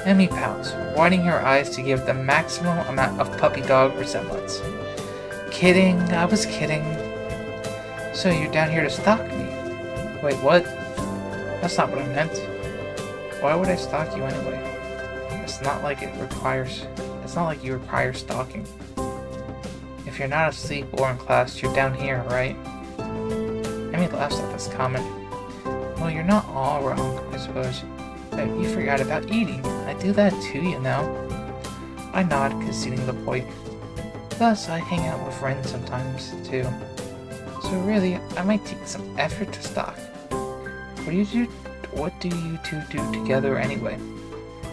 Speaker 1: Emmy pouts, widening her eyes to give the maximum amount of puppy dog resemblance. Kidding, I was kidding. So you're down here to stalk me? Wait, what? That's not what I meant. Why would I stalk you anyway? It's not like you require stalking. If you're not asleep or in class, you're down here, right? Emmy laughs at this comment. Well, you're not all wrong, I suppose. But you forgot about eating. I do that too, you know. I nod, conceding the point. Thus, I hang out with friends sometimes, too. So really, I might take some effort to stalk. What do you two do together anyway?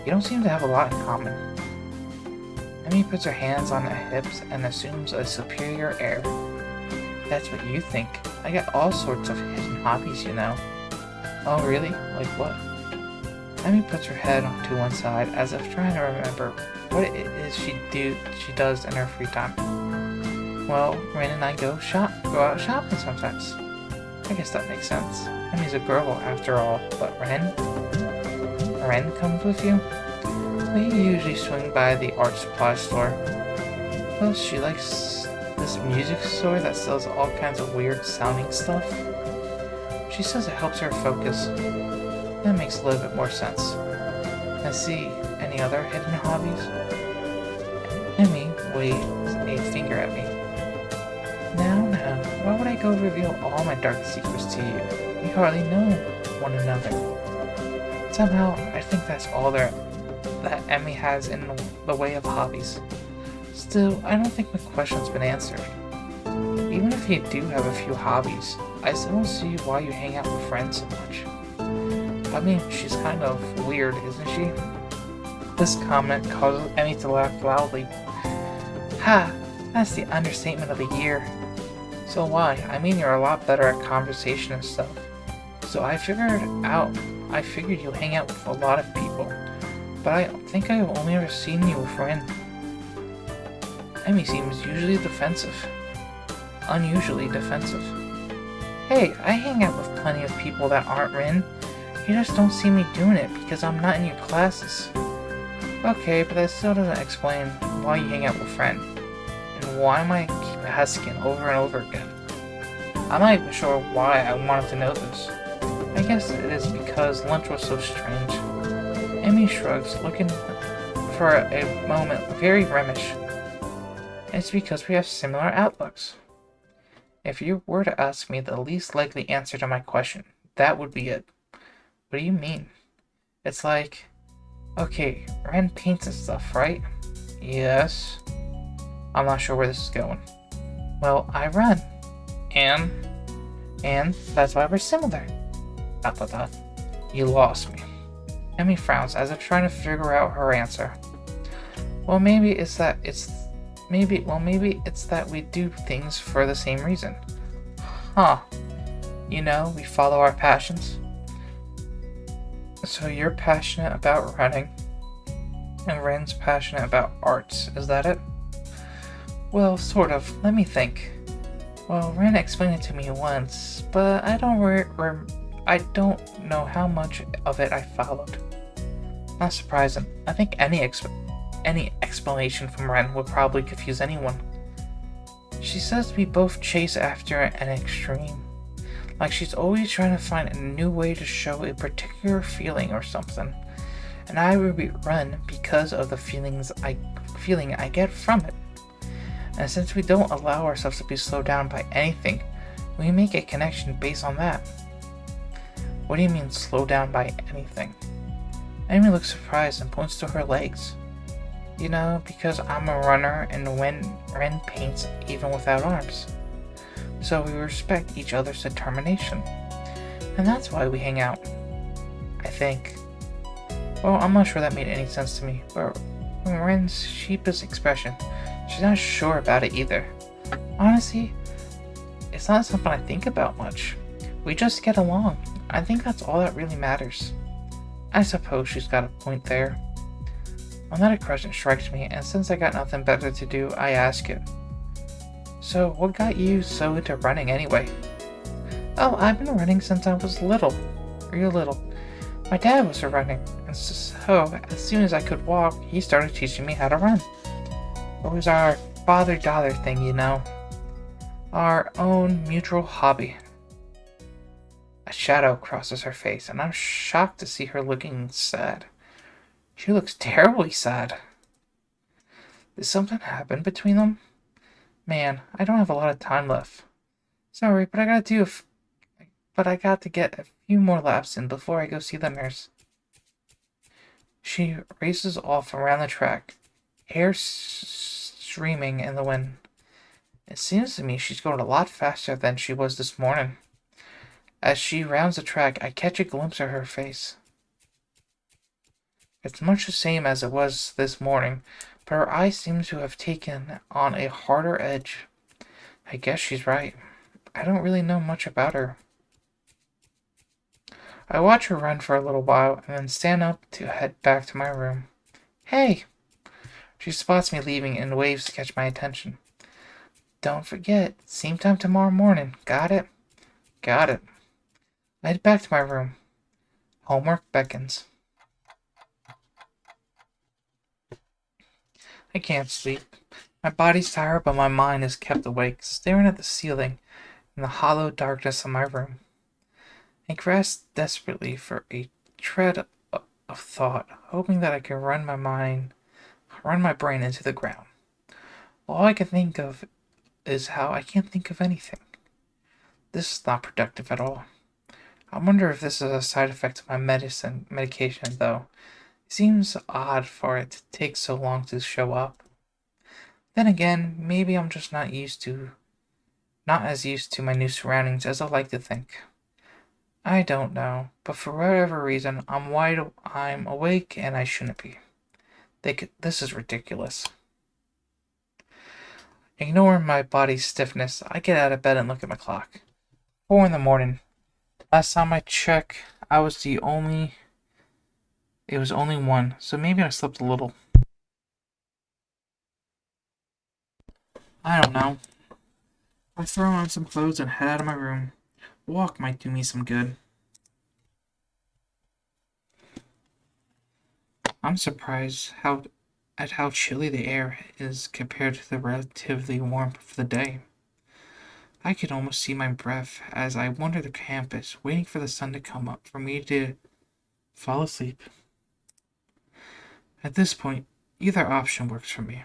Speaker 1: You don't seem to have a lot in common. Emmy puts her hands on her hips and assumes a superior air. That's what you think. I got all sorts of hidden hobbies, you know. Oh really? Like what? Emmy puts her head to one side as if trying to remember what it is she does in her free time. Well, Ren and I go out shopping sometimes. I guess that makes sense. Emmy's a girl after all, but Ren comes with you? We usually swing by the art supply store. Plus, she likes this music store that sells all kinds of weird sounding stuff. She says it helps her focus. That makes a little bit more sense. I see. Any other hidden hobbies? Emmy waves a finger at me. Now, why would I go reveal all my dark secrets to you? We hardly know one another. Somehow, I think that's all that Emmy has in the way of hobbies. Still, I don't think my question's been answered. Even if you do have a few hobbies, I still don't see why you hang out with friends so much. I mean, she's kind of weird, isn't she? This comment causes Emmy to laugh loudly. Ha! That's the understatement of the year. So why? I mean, you're a lot better at conversation and stuff. So I figured you hang out with a lot of people. But I think I've only ever seen you with Ren. Emmy seems unusually defensive. Hey, I hang out with plenty of people that aren't Ren. You just don't see me doing it because I'm not in your classes. Okay, but that still doesn't explain why you hang out with Ren. And why am I keep asking over and over again? I'm not even sure why I wanted to know this. I guess it is because lunch was so strange. Emmy shrugs, looking for a moment very Remish. It's because we have similar outlooks. If you were to ask me the least likely answer to my question, that would be it. What do you mean? It's like, okay, Ren paints and stuff, right? Yes. I'm not sure where this is going. Well, I run. And that's why we're similar. ... You lost me. Emmy frowns as if trying to figure out her answer. Well, maybe it's that we do things for the same reason. Huh. You know, we follow our passions. So you're passionate about running, and Ren's passionate about arts, is that it? Well, sort of. Let me think. Well, Ren explained it to me once, but I don't know how much of it I followed. Not surprising. I think any explanation from Ren would probably confuse anyone. She says we both chase after an extreme. Like she's always trying to find a new way to show a particular feeling or something. And I would run because of the feeling I get from it. And since we don't allow ourselves to be slowed down by anything, we make a connection based on that. What do you mean slow down by anything? Amy looks surprised and points to her legs. You know, because I'm a runner and Ren paints even without arms. So we respect each other's determination. And that's why we hang out. I think. Well, I'm not sure that made any sense to me, but Ren's sheepish expression, she's not sure about it either. Honestly, it's not something I think about much. We just get along. I think that's all that really matters. I suppose she's got a point there. Another question strikes me, and since I got nothing better to do, I ask it. So, what got you so into running anyway? Oh, I've been running since I was real little. My dad was running, and So, as soon as I could walk, he started teaching me how to run. It was our father-daughter thing, you know. Our own mutual hobby. A shadow crosses her face, and I'm shocked to see her looking sad. She looks terribly sad. Did something happen between them? Man, I don't have a lot of time left. Sorry, but I got to get a few more laps in before I go see the nurse. She races off around the track, hair streaming in the wind. It seems to me she's going a lot faster than she was this morning. As she rounds the track, I catch a glimpse of her face. It's much the same as it was this morning, but her eyes seem to have taken on a harder edge. I guess she's right. I don't really know much about her. I watch her run for a little while and then stand up to head back to my room. Hey! She spots me leaving and waves to catch my attention. Don't forget, same time tomorrow morning. Got it? Got it. I head back to my room. Homework beckons. I can't sleep. My body's tired, but my mind is kept awake, staring at the ceiling in the hollow darkness of my room. I grasp desperately for a thread of thought, hoping that I can run my brain into the ground. All I can think of is how I can't think of anything. This is not productive at all. I wonder if this is a side effect of my medication, though. It seems odd for it to take so long to show up. Then again, maybe I'm just not as used to my new surroundings as I like to think. I don't know, but for whatever reason, I'm awake and I shouldn't be. This is ridiculous. Ignoring my body's stiffness, I get out of bed and look at my clock. 4 in the morning. Last time I checked, it was only 1, so maybe I slept a little. I don't know. I throw on some clothes and head out of my room. A walk might do me some good. I'm surprised at how chilly the air is compared to the relatively warmth of the day. I can almost see my breath as I wander the campus, waiting for the sun to come up for me to fall asleep. At this point, either option works for me.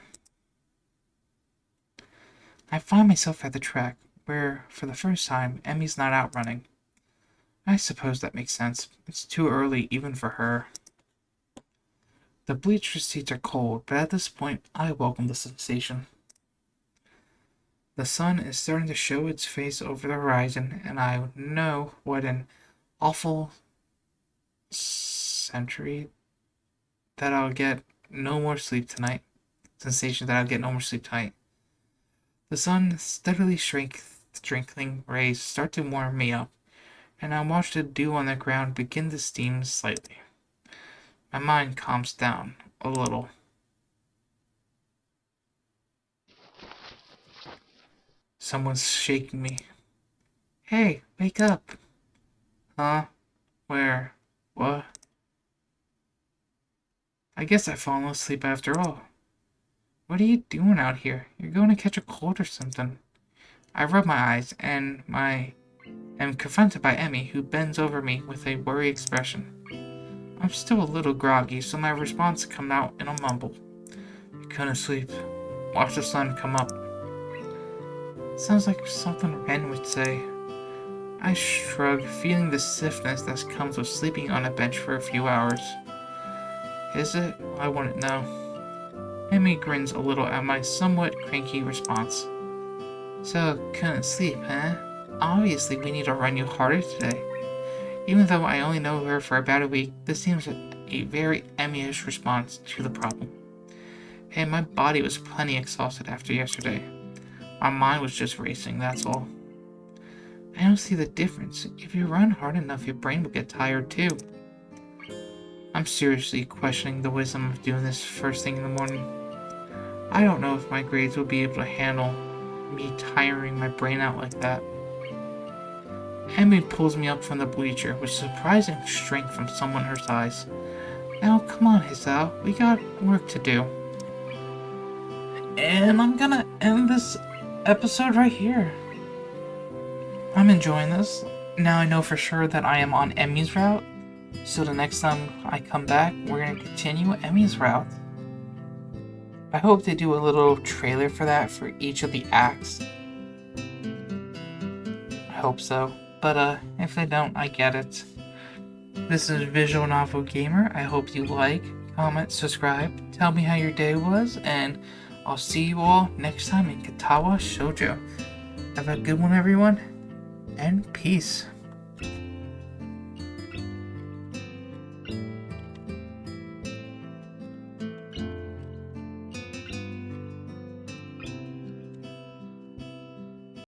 Speaker 1: I find myself at the track, where, for the first time, Emmy's not out running. I suppose that makes sense. It's too early even for her. The bleacher seats are cold, but at this point, I welcome the sensation. The sun is starting to show its face over the horizon, and I know what an awful century that I'll get no more sleep tonight. Sensation that I'll get no more sleep tonight. The sun's steadily strengthening rays start to warm me up, and I watch the dew on the ground begin to steam slightly. My mind calms down a little. Someone's shaking me. Hey, wake up. Huh? Where? What? I guess I've fallen asleep after all. What are you doing out here? You're going to catch a cold or something. I rub my eyes and am confronted by Emmy, who bends over me with a worried expression. I'm still a little groggy, so my response comes out in a mumble. You couldn't sleep. Watch the sun come up. Sounds like something Ren would say. I shrug, feeling the stiffness that comes with sleeping on a bench for a few hours. Is it? I wouldn't know. Emmy grins a little at my somewhat cranky response. So, couldn't sleep, huh? Obviously, we need to run you harder today. Even though I only know her for about a week, this seems a very Emmy-ish response to the problem. Hey, my body was plenty exhausted after yesterday. My mind was just racing, that's all. I don't see the difference. If you run hard enough, your brain will get tired too. I'm seriously questioning the wisdom of doing this first thing in the morning. I don't know if my grades will be able to handle me tiring my brain out like that. Emmy pulls me up from the bleacher with surprising strength from someone her size. Now, come on, Hisao. We got work to do. And I'm gonna end this episode right here. I'm enjoying this. Now I know for sure that I am on Emmy's route. So the next time I come back, we're gonna continue Emmy's route. I hope they do a little trailer for that for each of the acts. I hope so. But if they don't, I get it. This is Visual Novel Gamer. I hope you like, comment, subscribe, tell me how your day was, and I'll see you all next time in Katawa Shoujo. Have a good one, everyone, and peace.